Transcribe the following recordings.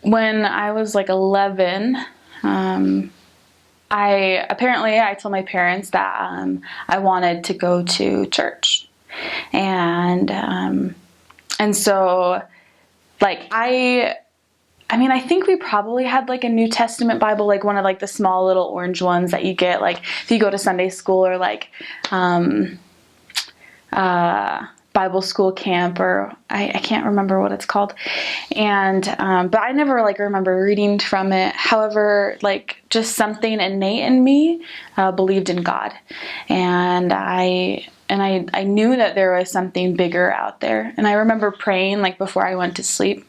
when I was like 11, I told my parents that I wanted to go to church, and so like I think we probably had like a New Testament Bible, like one of like the small little orange ones that you get like if you go to Sunday school or like Bible school camp, or I can't remember what it's called. And but I never like remember reading from it. However, like just something innate in me believed in God, and I knew that there was something bigger out there. And I remember praying like before I went to sleep.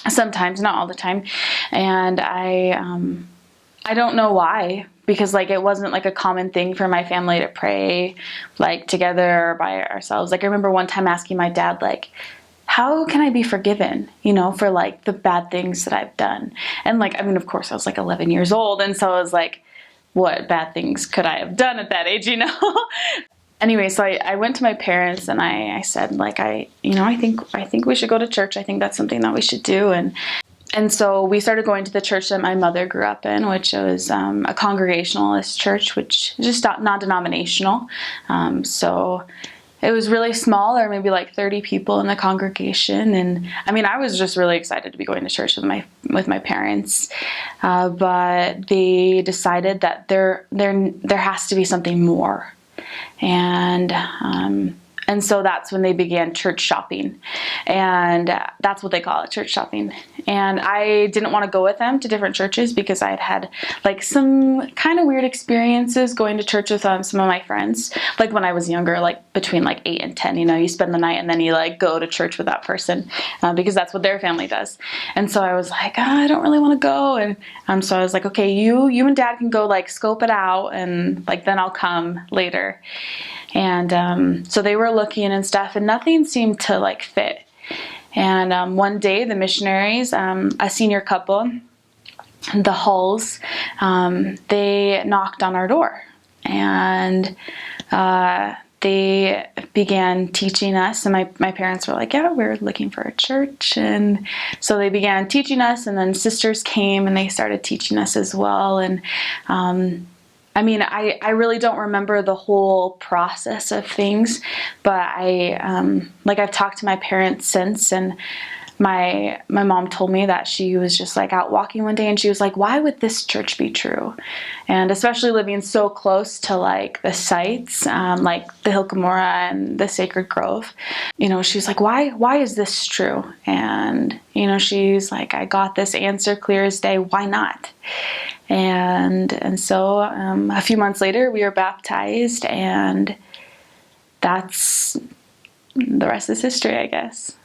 Sometimes, not all the time. And I don't know why, because like it wasn't like a common thing for my family to pray like together or by ourselves. Like I remember one time asking my dad, like, how can I be forgiven, for like the bad things that I've done? And like, of course I was like 11 years old. And so I was like, what bad things could I have done at that age, Anyway, so I went to my parents and I said, like, I think we should go to church. I think that's something that we should do. And so we started going to the church that my mother grew up in, which was a Congregationalist church, which is just non-denominational. So it was really small. There were maybe like 30 people in the congregation. And I was just really excited to be going to church with my parents. But they decided that there has to be something more. And so that's when they began church shopping, and that's what they call it, church shopping. And I didn't want to go with them to different churches because I had like some kind of weird experiences going to church with some of my friends. Like when I was younger, like between like 8 and 10, you spend the night and then you like go to church with that person because that's what their family does. And so I was like, I don't really want to go. And so I was like, okay, you and Dad can go like scope it out, and like then I'll come later. And so they were looking and stuff, and nothing seemed to like fit. And one day the missionaries, a senior couple, the Hulls, they knocked on our door, and they began teaching us. And my parents were like, yeah, we're looking for a church. And so they began teaching us, and then sisters came and they started teaching us as well. And I really don't remember the whole process of things, but I've talked to my parents since, and my mom told me that she was just like out walking one day and she was like, why would this church be true? And especially living so close to like the sites, like the Hill Cumorah and the Sacred Grove, she's like, why is this true? And, she's like, I got this answer clear as day. Why not? And so a few months later we were baptized, and that's the rest is history, I guess.